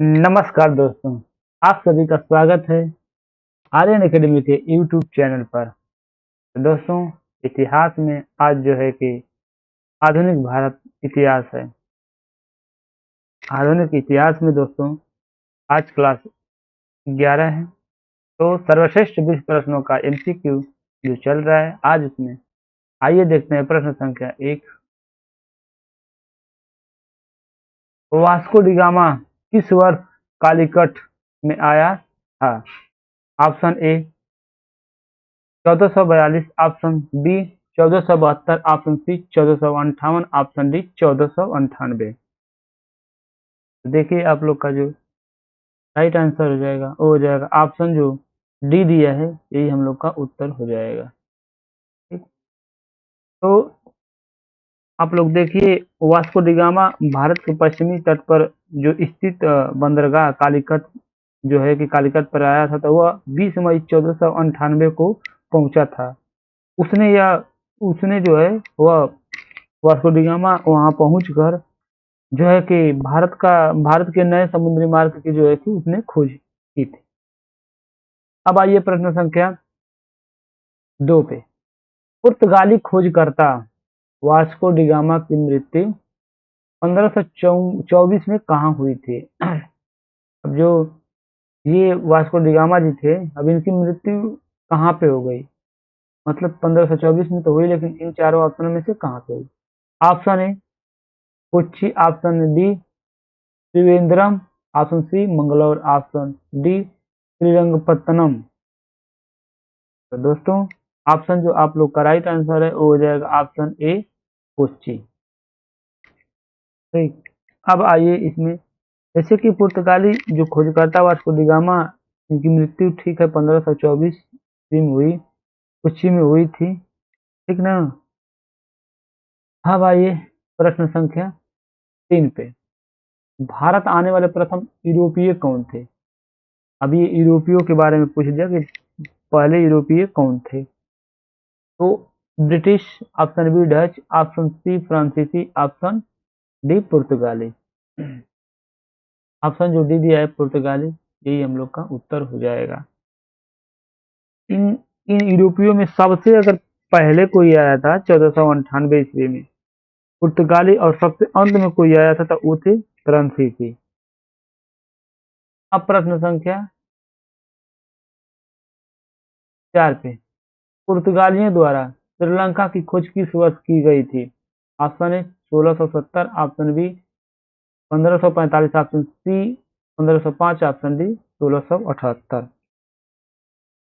नमस्कार दोस्तों, आप सभी का स्वागत है आर्यन एकेडमी के यूट्यूब चैनल पर। तो दोस्तों, इतिहास में आज जो है कि आधुनिक भारत इतिहास है। आधुनिक इतिहास में दोस्तों आज क्लास 11 है। तो सर्वश्रेष्ठ 20 प्रश्नों का एमसीक्यू जो चल रहा है आज उसमें आइए देखते हैं प्रश्न संख्या 1। वास्को डी गामा किस वर्ष कालीकट में आया था? Option A 1442, option B 1472, option C 1458, option D 1498। देखिए आप लोग का जो राइट आंसर हो जाएगा वो हो जाएगा ऑप्शन जो डी दिया है, यही हम लोग का उत्तर हो जाएगा। ठीक, तो आप लोग देखिए वास्को डी गामा भारत के पश्चिमी तट पर जो स्थित बंदरगाह कालीकट जो है कि कालीकट पर आया था, तो वह 20 मई 1498 को पहुंचा था। उसने यह उसने जो है वह वास्को डी गामा वहां पहुंचकर जो है कि भारत के नए समुद्री मार्ग की जो है कि उसने खोज की थी। अब आइए प्रश्न संख्या 2 पे। पुर्तगाली खोजकर्ता वास्को डी गामा की मृत्यु 1524 में कहाँ हुई थी? अब जो ये वास्को डी गामा जी थे, अब इनकी मृत्यु कहाँ पे हो गई? मतलब 1524 में तो हुई, लेकिन इन चारों ऑप्शन में से कहाँ पे हुई? Option A Kochi, option B Trivandrum, option C Mangalore, option D Srirangapatnam. तो दोस्तों ऑप्शन जो आप लोग का राइट आंसर है वो हो जाएगा ऑप्शन ए कोच्चि। ठीक, अब आइए इसमें जैसे कि पुर्तगाली जो खोजकर्ता वास्को डी गामा, इनकी मृत्यु ठीक है 1524 ईस्वी में हुई, कोच्चि में हुई थी। ठीक ना। अब आइए प्रश्न संख्या 3 पे। भारत आने वाले प्रथम यूरोपीय कौन थे? अब ये यूरोपियों के बारे में पूछ दिया कि पहले यूरोपीय कौन थे। तो British, option B Dutch, option C फ्रांसीसी, ऑप्शन डी पुर्तगाली। ऑप्शन जो डी दिया है पुर्तगाली, यही हम लोग का उत्तर हो जाएगा। इन इन यूरोपियों में सबसे अगर पहले कोई आया था 1498 ईस्वी में पुर्तगाली, और सबसे अंत में कोई आया था तो वो थे फ्रांसीसी। अब प्रश्न संख्या 4 पे। पुर्तगालियों द्वारा श्रीलंका की खोज किस वर्ष की गई थी? Option A 1670, option B 1545, option C 1505, option D 1678।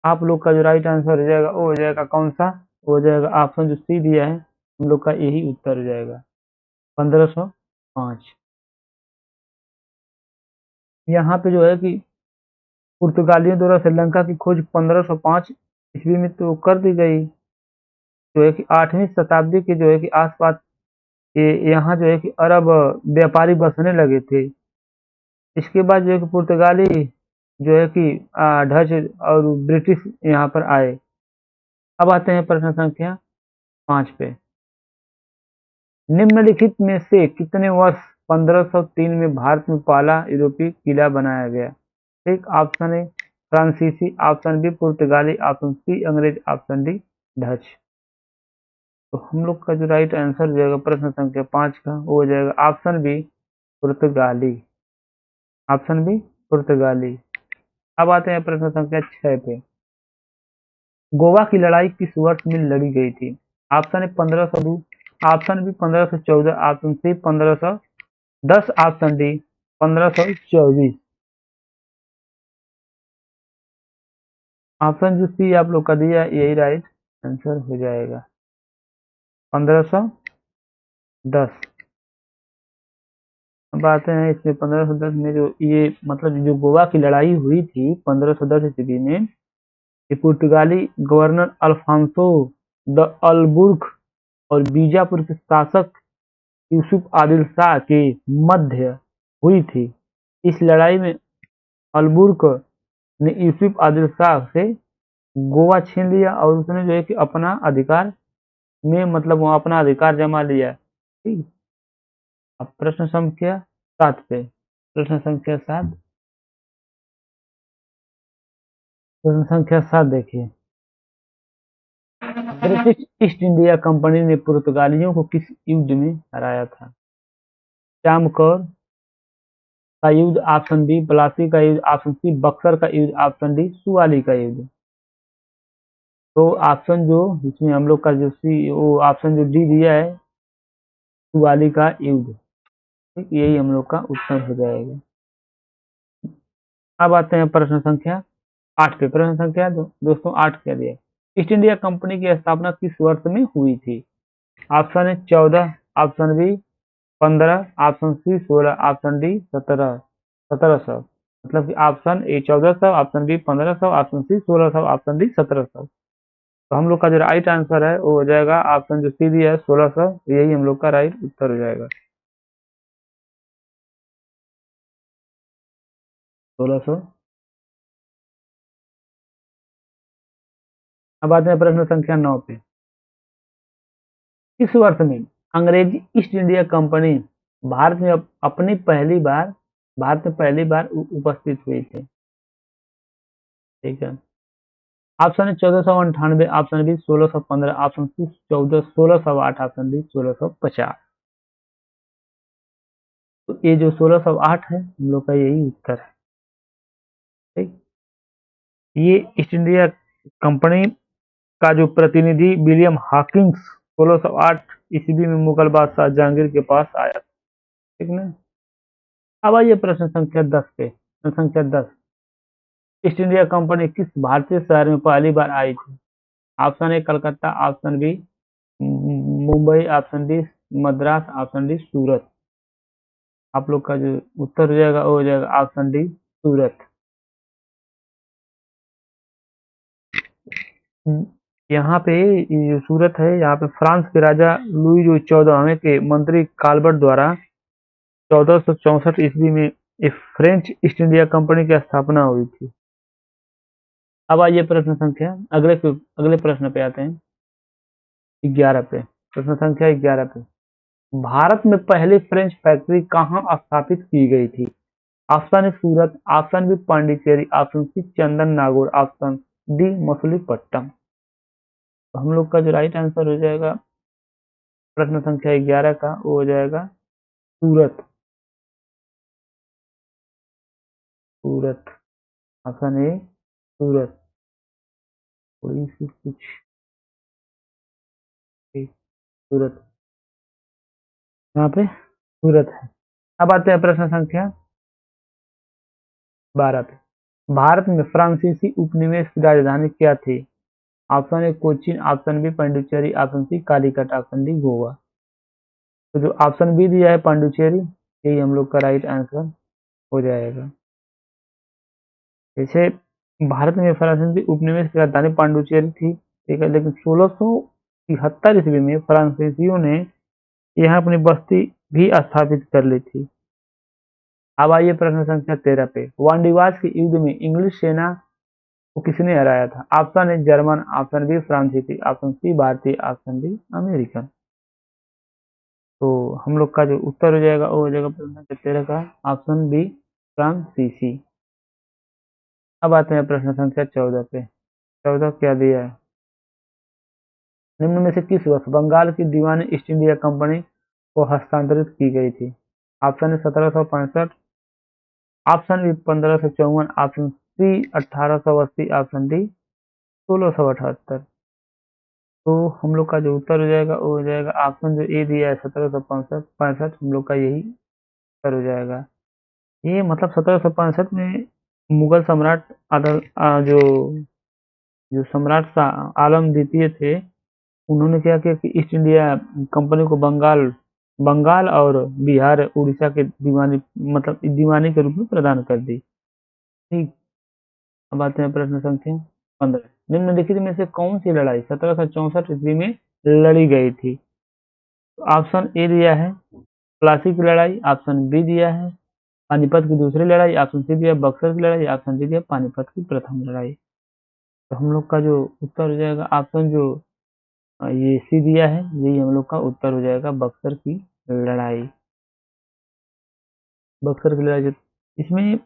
आप लोग का जो राइट आंसर हो जाएगा वो हो जाएगा कौन सा? वो हो जाएगा ऑप्शन जो सी दिया है, हम लोग का यही उत्तर हो जाएगा 1505। यहाँ पे जो है कि पुर्तगालियों द्वारा श्रीलंका की खोज 1505 ईस्वी में तो कर दी गई, जो है कि 8वीं शताब्दी के जो है कि आसपास ये यहाँ जो है कि अरब व्यापारी बसने लगे थे। इसके बाद जो है कि पुर्तगाली जो है कि डच और ब्रिटिश यहाँ पर आए। अब आते हैं प्रश्न संख्या 5 पे। निम्नलिखित में से कितने वर्ष 1503 में भारत में पहला यूरोपीय किला बनाया गया? ठीक, ऑप्शन ए फ्रांसीसी, ऑप्शन बी पुर्तगाली, ऑप्शन सी अंग्रेज, ऑप्शन डी डच। तो हम लोग का जो राइट आंसर हो जाएगा प्रश्न संख्या 5 का वो हो जाएगा ऑप्शन बी पुर्तगाली। ऑप्शन बी पुर्तगाली। अब आते हैं प्रश्न संख्या 6 पे। गोवा की लड़ाई किस वर्ष में लड़ी गई थी? Option A 1502, option B 1514, option C 1510, option D 1524। Option जो सी आप लोग का दिया यही राइट आंसर हो जाएगा 1510। अब आते हैं इसमें 1510 में जो ये मतलब जो गोवा की लड़ाई हुई थी 1510 ईस्वी में, ये पुर्तगाली गवर्नर अल्फांसो द अल्बुर्क और बीजापुर के शासक यूसुफ आदिल शाह के मध्य हुई थी। इस लड़ाई में अल्बुर्क ने यूसुफ आदिल शाह से गोवा छीन लिया और उसने जो है कि अपना अधिकार में मतलब वो अपना अधिकार जमा लिया। ठीक, अब प्रश्न संख्या 7 पे। प्रश्न संख्या 7। प्रश्न संख्या 7 देखिए, ब्रिटिश ईस्ट इंडिया कंपनी ने पुर्तगालियों को किस युद्ध में हराया था? चामकौर का युद्ध, ऑप्शन बी प्लासी का युद्ध, ऑप्शन सी बक्सर का युद्ध, ऑप्शन डी सुवाली का युद्ध। तो ऑप्शन जो इसमें हम लोग का जो सी वो ऑप्शन जो डी दिया है, सुवाली का युद्ध, ठीक, यही हम लोग का उत्तर हो जाएगा। अब आते हैं प्रश्न संख्या 8 पे। प्रश्न संख्या दोस्तों 8 क्या दिया? ईस्ट इंडिया कंपनी की स्थापना किस वर्ष में हुई थी? ऑप्शन है 14, option B 15, option C 16, option D 1700। मतलब कि option A 1400, option B 1500, option C 1600, option D 1700। तो हम लोग का जो राइट आंसर है वो हो जाएगा ऑप्शन जो सी दिया है 1600, यही हम लोग का राइट उत्तर हो जाएगा, 1600। अब आते हैं प्रश्न संख्या 9 पे। किस वर्ष में अंग्रेजी ईस्ट इंडिया कंपनी भारत में अपनी पहली बार भारत में पहली बार उपस्थित हुई थी? ठीक है, ऑप्शन है 1498, option B 1615, option C 1608, option D 1650। तो ये जो 1608 है हम लोग का यही उत्तर है। ठीक, ये ईस्ट इंडिया कंपनी का जो प्रतिनिधि विलियम हॉकिंस 1608 ईस्वी में मुगल बादशाह जहांगीर के पास आया। ठीक ना। अब आइए प्रश्न संख्या 10 पे। प्रश्न संख्या 10, ईस्ट इंडिया कंपनी किस भारतीय शहर में पहली बार आई थी? Option A Calcutta, option B Mumbai, option D Madras, option D Surat. आप लोग का जो उत्तर हो जाएगा वो हो जाएगा ऑप्शन डी सूरत। यहाँ पे ये जो सूरत है, यहाँ पे फ्रांस के राजा लुई जो 14वें के मंत्री काल्बर्ट द्वारा 1464 ईस्वी में एक फ्रेंच ईस्ट इंडिया कंपनी की स्थापना हुई थी। अब आइए प्रश्न संख्या अगले प्रश्न पे आते हैं, 11 पे। प्रश्न संख्या 11 पे, भारत में पहली फ्रेंच फैक्ट्री कहाँ स्थापित की गई थी? ऑप्शन है Surat, option B Pondicherry, option C Chandernagore, option D Machilipatnam. तो हम लोग का जो राइट आंसर हो जाएगा प्रश्न संख्या 11 का वो हो जाएगा सूरत। सूरत, ऑप्शन ए सूरत। थोड़ी सी कुछ सूरत, यहाँ पे सूरत है। अब आते हैं प्रश्न संख्या 12 पे। भारत में फ्रांसीसी उपनिवेश की राजधानी क्या थी? Option A Cochin, option B Pondicherry, option C Calicut, option D Goa. तो जो ऑप्शन बी दिया है पांडिचेरी, यही हम लोग का राइट आंसर हो जाएगा। जैसे भारत में फ्रांसीसी उपनिवेश की राजधानी पांडिचेरी थी, ठीक है, लेकिन 1673 ईस्वी में फ्रांसीसियों ने यहाँ अपनी बस्ती भी स्थापित कर ली थी। अब आइए प्रश्न संख्या 13 पे। वांडीवास के युद्ध में इंग्लिश सेना को किसने हराया था? Option A German, option B फ्रांसीसी, ऑप्शन सी भारतीय, ऑप्शन डी अमेरिकन। तो हम लोग का जो उत्तर हो जाएगा वो हो जाएगा प्रश्न संख्या 13 का ऑप्शन बी फ्रांसीसी। अब आते हैं प्रश्न संख्या 14 पे। 14 क्या दिया है? निम्न में से किस वर्ष बंगाल की दीवानी ईस्ट इंडिया कंपनी को हस्तांतरित की गई थी? ऑप्शन है 1765, option B 1554, option C 1880, option D 1678। तो हम लोग का जो उत्तर हो जाएगा वो हो जाएगा ऑप्शन जो ए दिया है 1765, हम लोग का यही उत्तर हो जाएगा। ये मतलब 1765 में मुगल सम्राट जो जो सम्राट आलम द्वितीय थे, उन्होंने क्या किया कि ईस्ट इंडिया कंपनी को बंगाल बंगाल और बिहार उड़ीसा के दीवानी मतलब दीवानी के रूप में प्रदान कर दी। ठीक, अब आते हैं प्रश्न संख्या 15। निम्नलिखित में से कौन सी लड़ाई 1764 ईस्वी में लड़ी गई थी? ऑप्शन ए दिया है प्लासी की लड़ाई, ऑप्शन बी दिया है पानीपत की दूसरी लड़ाई, ऑप्शन सी दिया बक्सर की लड़ाई, ऑप्शन डी दिया पानीपत की प्रथम लड़ाई। तो हम लोग का जो उत्तर हो जाएगा ऑप्शन जो ये सी दिया है, यही हम लोग का उत्तर हो जाएगा बक्सर की लड़ाई। बक्सर की लड़ाई इसमें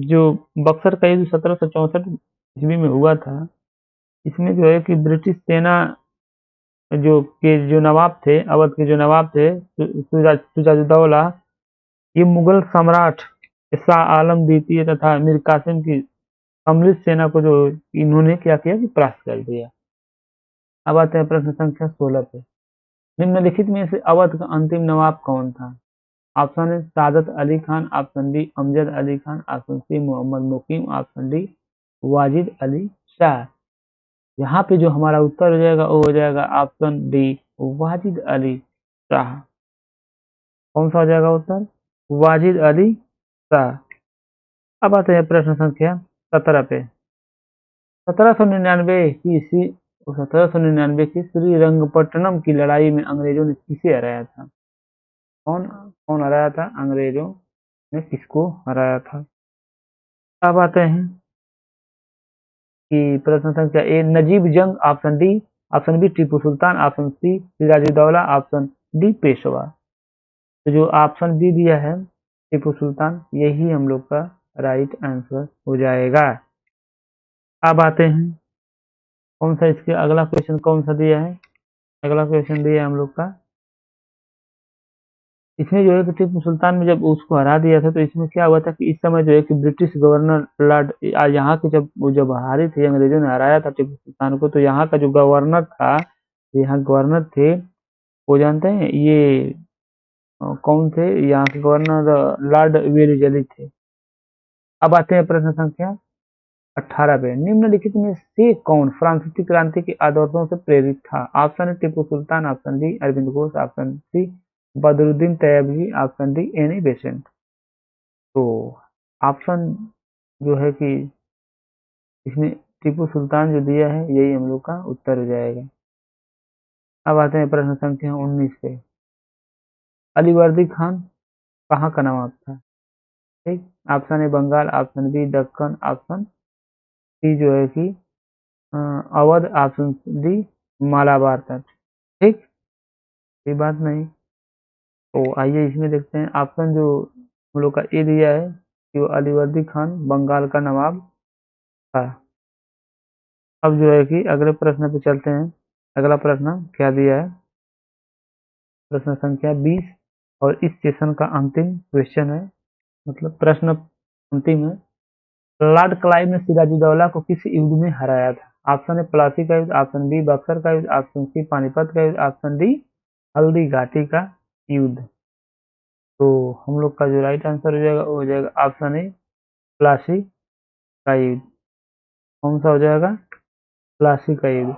जो बक्सर का युद्ध 1764 ईस्वी में हुआ था, इसमें जो है कि ब्रिटिश सेना जो नवाब थे, अवध के जो नवाब थे, सिराजुद्दौला, ये मुगल सम्राट शाह आलम द्वितीय तथा मीर कासिम की सम्मिलित सेना को जो इन्होंने क्या किया कि परास्त कर दिया। अब आते हैं प्रश्न संख्या 16 पे। निम्नलिखित में से अवध का अंतिम नवाब कौन था? Option A Saadat Ali Khan, option B Amjad Ali Khan, option C Mohammad Muqeem, option D Wajid Ali Shah. यहाँ पे जो हमारा उत्तर हो जाएगा वो हो जाएगा ऑप्शन डी वाजिद अली शाह। कौन सा हो जाएगा उत्तर? वाजिद अली शाह। अब आते हैं प्रश्न संख्या 17 पे। 1799 की ईस्वी 1799 की श्रीरंगपट्टनम की लड़ाई में अंग्रेजों ने किसे हराया था? कौन कौन हराया था? अंग्रेजों ने किसको हराया था? अब आते हैं कि प्रश्न संख्या A Najib Jung, option D, option B Tipu Sultan, option C Sirajuddaula, option D Peshwa. तो जो ऑप्शन बी दिया है टीपू सुल्तान, यही हम लोग का राइट आंसर हो जाएगा। अब आते हैं कौन सा इसके अगला क्वेश्चन कौन सा दिया है? अगला क्वेश्चन दिया है हम लोग का, इसमें जो है कि टीपू सुल्तान में जब उसको हरा दिया था तो इसमें क्या हुआ था कि इस समय जो है कि ब्रिटिश गवर्नर लॉर्ड यहाँ के जब हारी थी, अंग्रेजों ने हराया था टिपू सुल्तान को, तो यहाँ का जो गवर्नर था, यहाँ गवर्नर थे, वो जानते हैं ये कौन थे? यहाँ के गवर्नर लॉर्ड वेलिजली थे। अब आते हैं प्रश्न संख्या 18 पे। निम्नलिखित में से कौन फ्रांसीसी क्रांति के आदर्शों से प्रेरित था? Option A Tipu Sultan, option B Aurobindo Ghosh, option C Badruddin Tyabji, option D Annie Besant. तो ऑप्शन जो है कि इसमें टीपू सुल्तान जो दिया है यही हम लोग का उत्तर हो जाएगा। अब आते हैं प्रश्न संख्या 19 पे। अलीवर्दी खान कहाँ का नवाब था? ठीक, option A Bengal, option B Deccan, option C जो है कि अवध, ऑप्शन डी मालाबार तक। ठीक, ये बात नहीं। तो आइए इसमें देखते हैं ऑप्शन जो हम लोग का ए दिया है कि वो अलीवर्दी खान बंगाल का नवाब था। अब जो है कि अगले प्रश्न पे चलते हैं। अगला प्रश्न क्या दिया है? प्रश्न संख्या 20 और इस सेशन का अंतिम क्वेश्चन है, मतलब प्रश्न अंतिम है। लॉर्ड क्लाइव ने सिराजुद्दौला को किस युद्ध में हराया था? ऑप्शन ए प्लासी का युद्ध, ऑप्शन बी बक्सर का युद्ध, ऑप्शन सी पानीपत का युद्ध, ऑप्शन डी हल्दी घाटी का युद्ध। तो हम लोग का जो राइट आंसर हो जाएगा वो हो जाएगा ऑप्शन ए प्लासी का युद्ध। कौन सा हो जाएगा? प्लासी का युद्ध।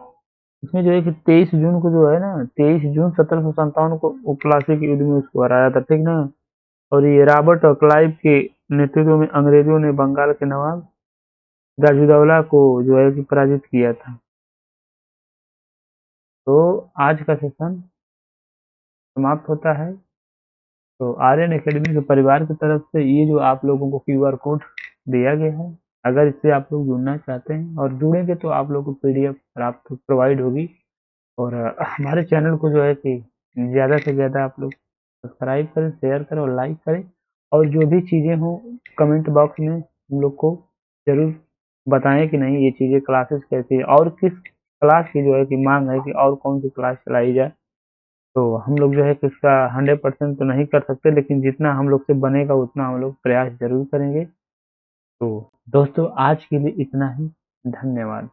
इसमें जो है कि 23 जून को जो है ना, 23 जून 1757 को वो प्लासी के युद्ध में उसको हराया था, ठीक ना। और ये रॉबर्ट और क्लाइव के नेतृत्व में अंग्रेजों ने बंगाल के नवाब सिराजुद्दौला को जो है कि पराजित किया था। तो आज का सेशन समाप्त होता है। तो आर्यन एकेडमी के परिवार की तरफ से ये जो आप लोगों को क्यूआर कोड दिया गया है, अगर इससे आप लोग जुड़ना चाहते हैं और जुड़ेंगे तो आप लोगों को पीडीएफ प्राप्त प्रोवाइड होगी। और हमारे चैनल को जो है कि ज़्यादा से ज़्यादा आप लोग सब्सक्राइब करें, शेयर करें और लाइक करें। और जो भी चीज़ें हों कमेंट बॉक्स में हम लोग को ज़रूर बताएं कि नहीं ये चीज़ें क्लासेस कैसी है और किस क्लास की जो है कि मांग है कि और कौन सी क्लास चलाई जाए। तो हम लोग जो है कि इसका 100% तो नहीं कर सकते, लेकिन जितना हम लोग से बनेगा उतना हम लोग प्रयास ज़रूर करेंगे। तो दोस्तों आज के लिए इतना ही। धन्यवाद।